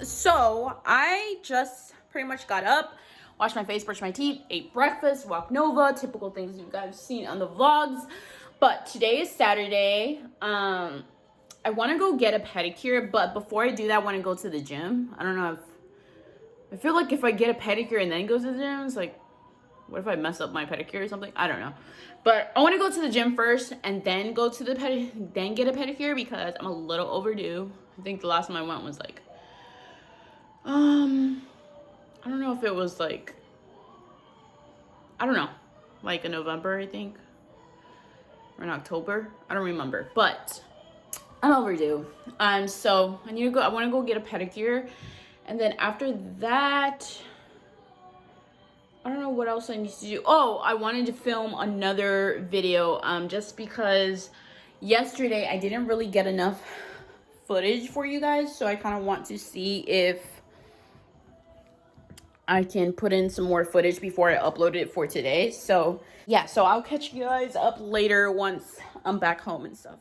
So I just pretty much got up, washed my face, brushed my teeth, ate breakfast, walked Nova, typical things you guys have seen on the vlogs. But today is Saturday. I want to go get a pedicure, but before I do that, I want to go to the gym. I don't know if I feel like if I get a pedicure and then go to the gym, it's like, what if I mess up my pedicure or something? I don't know. But I want to go to the gym first and then go to the then get a pedicure because I'm a little overdue. I think the last time I went was like, I don't know if it was like, I don't know, like in November, I think, or in October. I don't remember, but I'm overdue. So I need to go. I want to go get a pedicure, and then after that, I don't know what else I need to do. Oh, I wanted to film another video, just because yesterday I didn't really get enough footage for you guys, so I kind of want to see if I can put in some more footage before I upload it for today. So yeah, so I'll catch you guys up later once I'm back home and stuff.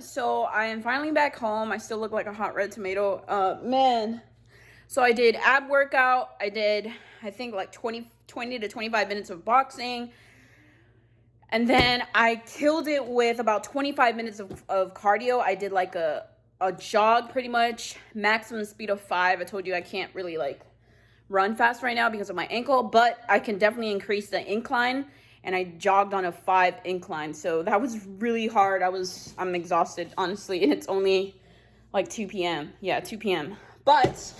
So I am finally back home. I still look like a hot red tomato. Man. So I did ab workout. I did, I think, like 20 to 25 minutes of boxing. And then I killed it with about 25 minutes of cardio. I did like a jog pretty much, maximum speed of 5. I told you I can't really like run fast right now because of my ankle, but I can definitely increase the incline. And I jogged on a 5 incline. So that was really hard. I'm exhausted, honestly. And it's only like 2 p.m. Yeah, 2 p.m. But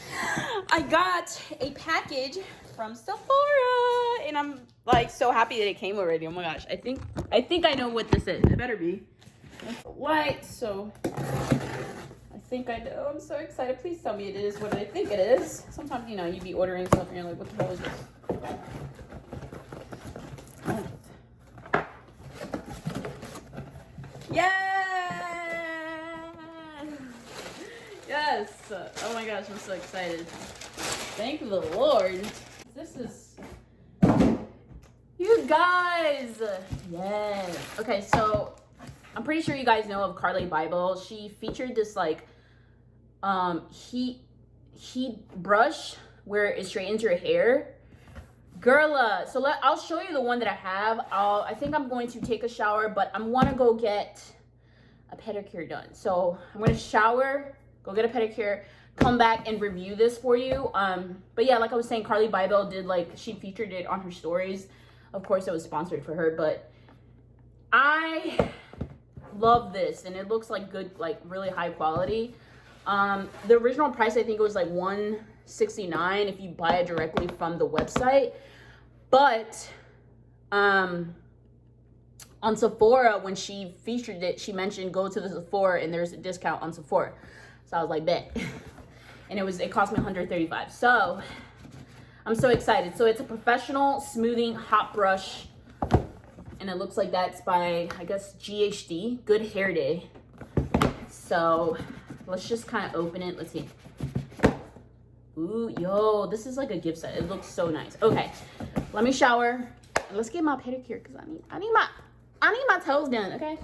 I got a package from Sephora. And I'm like so happy that it came already. Oh my gosh. I think I know what this is. It better be. It's white, so I think I know. I'm so excited. Please tell me it is what I think it is. Sometimes, you know, you be ordering stuff and you're like, what the hell is this? Yeah! Yes! Oh my gosh, I'm so excited. Thank the Lord. This is... You guys! Yes. Okay, so I'm pretty sure you guys know of Carly Bible. She featured this like heat brush where it straightens your hair. Girl, I'll show you the one that I have. I think I'm going to take a shower, but I want to go get a pedicure done. So I'm going to shower, go get a pedicure, come back and review this for you. But yeah, like I was saying, Carly Bible did she featured it on her stories. Of course, it was sponsored for her, but I love this and it looks like good, like really high quality. The original price, I think it was like $169 if you buy it directly from the website. But on Sephora, when she featured it, she mentioned go to the Sephora and there's a discount on Sephora. So I was like, bet. And it cost me $135. So I'm so excited. So it's a professional smoothing hot brush And it looks like that's by, I guess, GHD, Good Hair Day. So let's just kind of open it. Let's see. Ooh, yo, this is like a gift set. It looks so nice. Okay, let me shower. Let's get my pedicure because I need my toes done. Okay.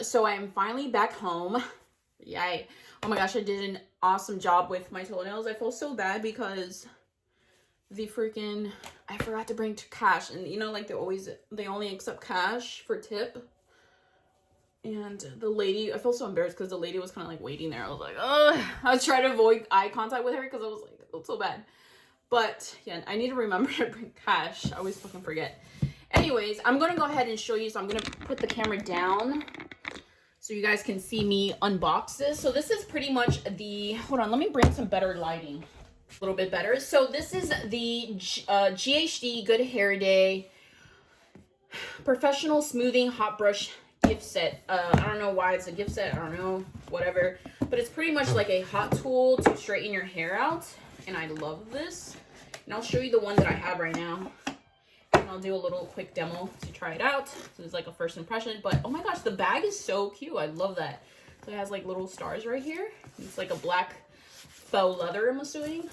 So I am finally back home. Yay. Oh my gosh, I did an awesome job with my toenails. I feel so bad because I forgot to bring cash, and you know, like they only accept cash for tip. And the lady, I feel so embarrassed because the lady was kind of like waiting there. I was like, oh, I was trying to avoid eye contact with her because I was like, I felt so bad. But yeah, I need to remember to bring cash. I always fucking forget. Anyways, I'm gonna go ahead and show you. So I'm gonna put the camera down so you guys can see me unbox this. So this is pretty much hold on, let me bring some better lighting. A little bit better. So this is the GHD Good Hair Day Professional Smoothing Hot Brush gift set. I don't know why it's a gift set. I don't know, whatever. But it's pretty much like a hot tool to straighten your hair out. And I love this. And I'll show you the one that I have right now. I'll do a little quick demo to try it out. So it's like a first impression, but oh my gosh, the bag is so cute. I love that. So it has like little stars right here. It's like a black faux leather, I'm assuming.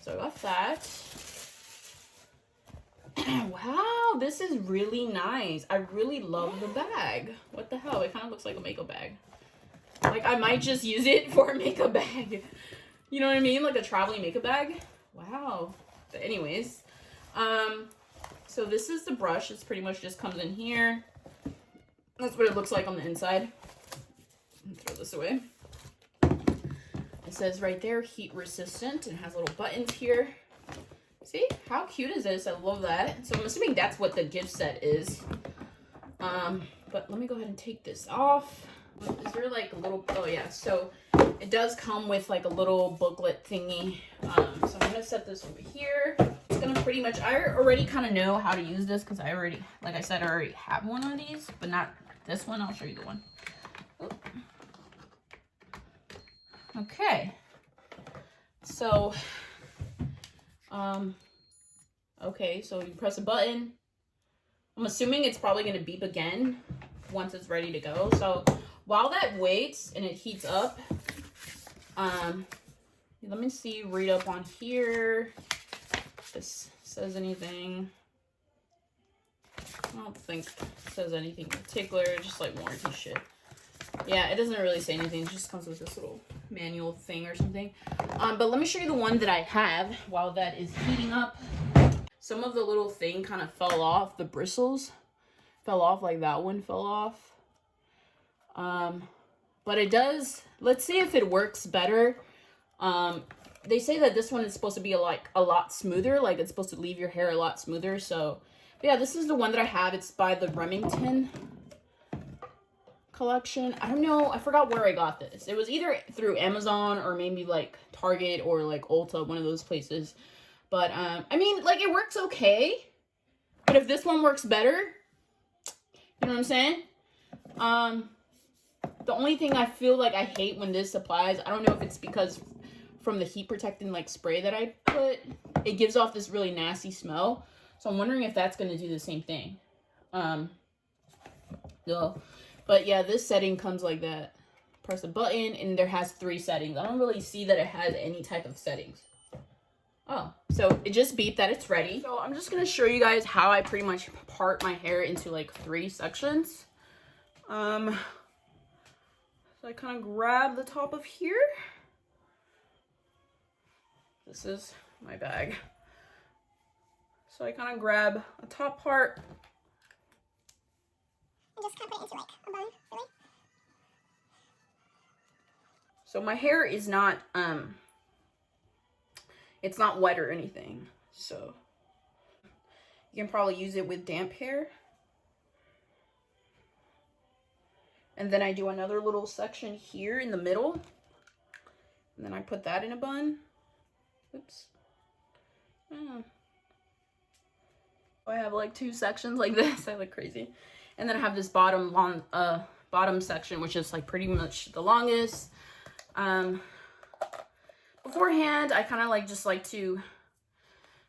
So I got that. Wow, this is really nice. I really love the bag. What the hell? It kind of looks like a makeup bag. Like I might just use it for a makeup bag. You know what I mean? Like a traveling makeup bag. Wow. But anyways, so this is the brush. It's pretty much just comes in here. That's what it looks like on the inside. Throw this away. It says right there, heat resistant, and has little buttons here. See, how cute is this? I love that. So I'm assuming that's what the gift set is. But let me go ahead and take this off. Is there like a little, oh yeah, so it does come with like a little booklet thingy. So I'm gonna set this over here. It's gonna pretty much, I already kind of know how to use this because I already, like I said, I already have one of these, but not this one. I'll show you the one. Oop. Okay. So, okay, so you press a button. I'm assuming it's probably gonna beep again once it's ready to go. So while that waits and it heats up, let me see, read up on here if this says anything. I don't think it says anything particular, just like warranty shit. Yeah, it doesn't really say anything. It just comes with this little manual thing or something. But let me show you the one that I have while that is heating up. Some of the little thing kind of fell off. The bristles fell off, like that one fell off. But it does, let's see if it works better. They say that this one is supposed to be a lot smoother, like it's supposed to leave your hair a lot smoother. So yeah, this is the one that I have. It's by the Remington collection. I don't know, I forgot where I got this. It was either through Amazon or maybe like Target or like Ulta, one of those places. But I mean, like, it works okay, but if this one works better, you know what I'm saying? The only thing I feel like I hate when this applies, I don't know if it's because from the heat protecting like spray that I put, it gives off this really nasty smell. So I'm wondering if that's going to do the same thing. But yeah, this setting comes like that. Press a button and there has 3 settings. I don't really see that it has any type of settings. Oh, so it just beeped that it's ready. So I'm just going to show you guys how I pretty much part my hair into like 3 sections. So I kind of grab the top of here. This is my bag. So I kind of grab a top part. And just kind of put it into like a bun, really. So my hair is not, it's not wet or anything. So you can probably use it with damp hair. And then I do another little section here in the middle. And then I put that in a bun. Oops. Oh. I have like 2 sections like this. I look crazy. And then I have this bottom section, which is like pretty much the longest. Beforehand, I kind of like just like to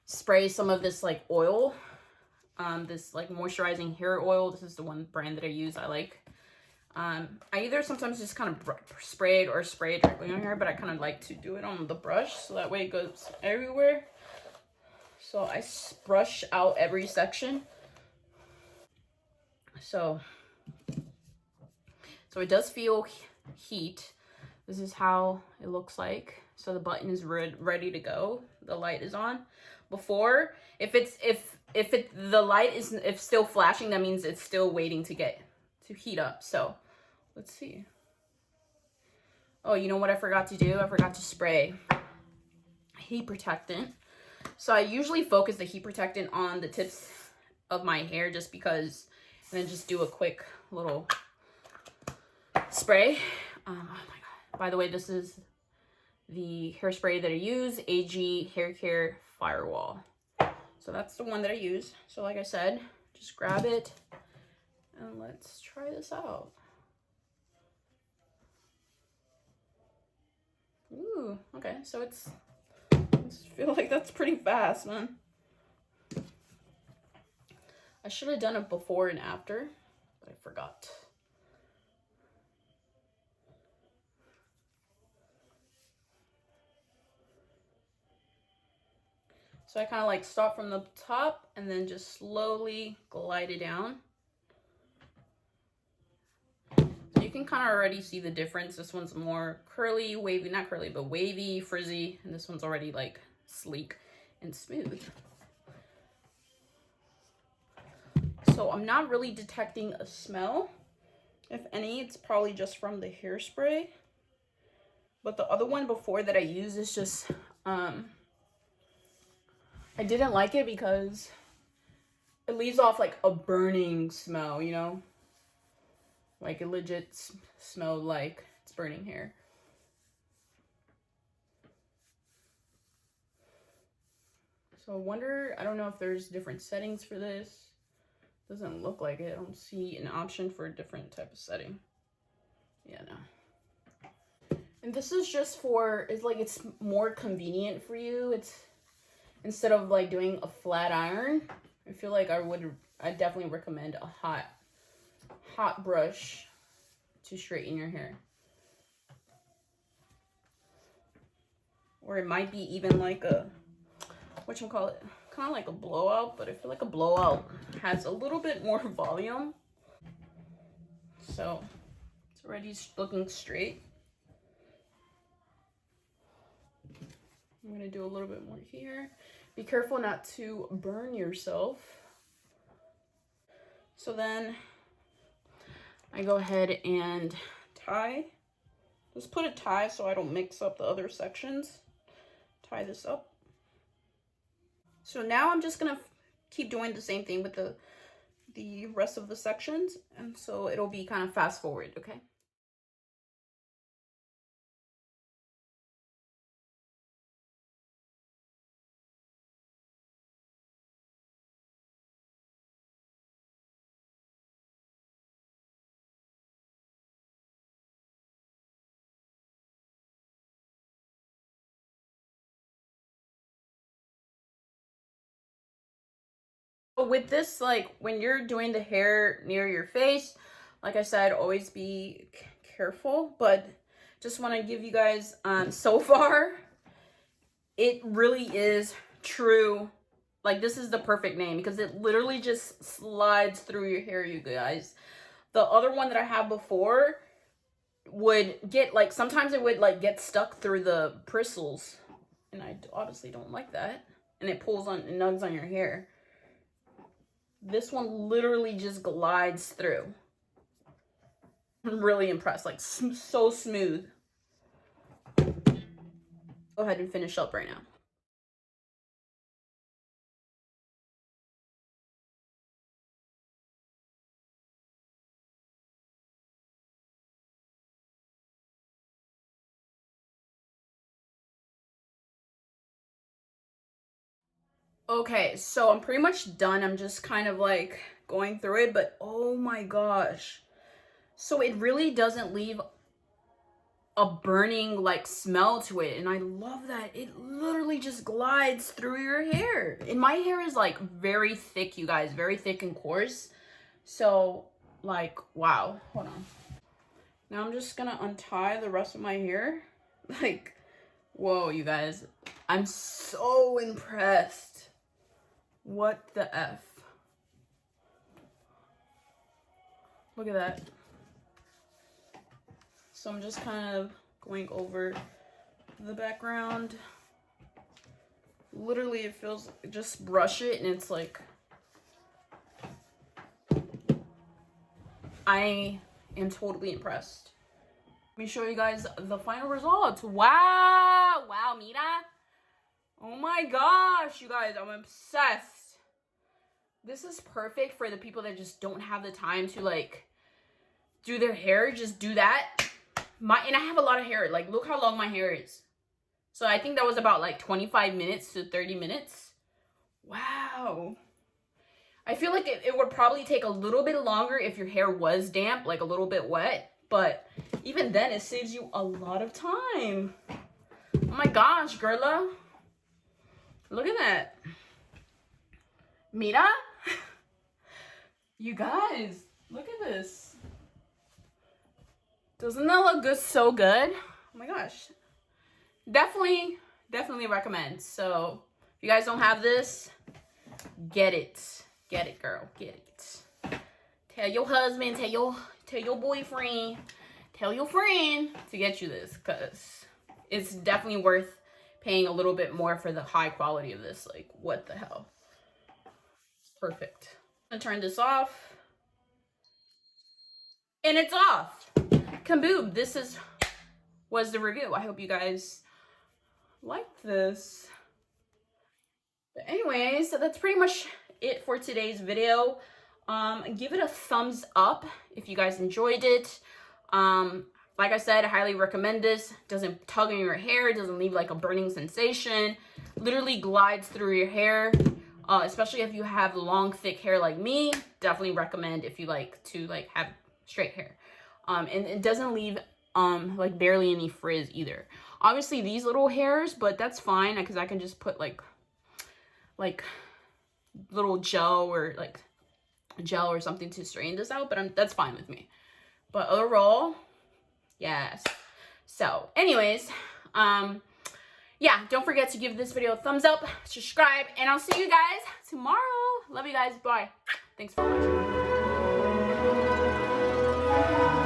spray some of this like oil, this like moisturizing hair oil. This is the one brand that I use. I like. I either sometimes just kind of spray it or spray it directly on here, but I kind of like to do it on the brush so that way it goes everywhere. So I brush out every section. So it does feel heat. This is how it looks like. So the button is ready to go. The light is on. Before, if the light is still flashing, that means it's still waiting to heat up. So let's see. Oh, you know what I forgot to do? I forgot to spray heat protectant. So I usually focus the heat protectant on the tips of my hair just because, and then just do a quick little spray. Oh my god. By the way, this is the hairspray that I use, AG Hair Care Firewall. So that's the one that I use. So like I said, just grab it and let's try this out. Ooh, okay, so I feel like that's pretty fast, man. I should have done it before and after, but I forgot. So I kind of like start from the top and then just slowly glide it down. So you can kind of already see the difference. This one's more curly, wavy, not curly, but wavy, frizzy. And this one's already like sleek and smooth. So I'm not really detecting a smell. If any, it's probably just from the hairspray. But the other one before that I used is just, I didn't like it because it leaves off like a burning smell, you know? Like it legit smelled like it's burning hair. So I wonder, I don't know if there's different settings for this. Doesn't look like it. I don't see an option for a different type of setting. Yeah, no. And this is just for, it's like it's more convenient for you. It's instead of like doing a flat iron, I feel like I definitely recommend a hot brush to straighten your hair. Or it might be even like a, whatchamacallit, kind of like a blowout, but I feel like a blowout has a little bit more volume. So it's already looking straight. I'm gonna do a little bit more here. Be careful not to burn yourself. So then I go ahead and tie. Just put a tie so I don't mix up the other sections. Tie this up. So now I'm just gonna keep doing the same thing with the rest of the sections, and so it'll be kind of fast forward, okay? With this, like when you're doing the hair near your face, like I said, always be careful, but just want to give you guys, so far, it really is true. Like this is the perfect name because it literally just slides through your hair, you guys. The other one that I had before would get like, sometimes it would like get stuck through the bristles, and I obviously don't like that, and it pulls on and nugs on your hair. This one literally just glides through. I'm really impressed, like so smooth. Go ahead and finish up right now. Okay, so I'm pretty much done. I'm just kind of like going through it, but oh my gosh. So it really doesn't leave a burning like smell to it, and I love that. It literally just glides through your hair. And my hair is like very thick, you guys, very thick and coarse. So like, wow. Hold on. Now I'm just gonna untie the rest of my hair. Like, whoa, you guys. I'm so impressed. What the F? Look at that. So I'm just kind of going over the background. Literally, it feels, just brush it and it's like, I am totally impressed. Let me show you guys the final results. Wow. Wow, mira. Oh my gosh, you guys, I'm obsessed. This is perfect for the people that just don't have the time to like do their hair. Just do that. And I have a lot of hair. Like, look how long my hair is. So I think that was about like 25 minutes to 30 minutes. Wow. I feel like it would probably take a little bit longer if your hair was damp, like a little bit wet. But even then, it saves you a lot of time. Oh my gosh, girla. Look at that. Mira. You guys, look at this. Doesn't that look good? So good. Oh my gosh. Definitely recommend. So if you guys don't have this, get it. Get it, girl. Get it. Tell your husband, tell your boyfriend, tell your friend to get you this, because it's definitely worth paying a little bit more for the high quality of this. Like, what the hell? It's perfect. I'm gonna turn this off. And it's off. Kaboom. This was the review. I hope you guys liked this. But anyways, so that's pretty much it for today's video. Give it a thumbs up if you guys enjoyed it. Like I said, I highly recommend this. Doesn't tug on your hair. It doesn't leave like a burning sensation. Literally glides through your hair. Especially if you have long, thick hair like me. Definitely recommend if you like to like have straight hair. And it doesn't leave like barely any frizz either. Obviously these little hairs, but that's fine because I can just put like little gel or like gel or something to straighten this out, but that's fine with me. But overall, yes. So anyways, yeah, don't forget to give this video a thumbs up, subscribe, and I'll see you guys tomorrow. Love you guys. Bye. Thanks for watching.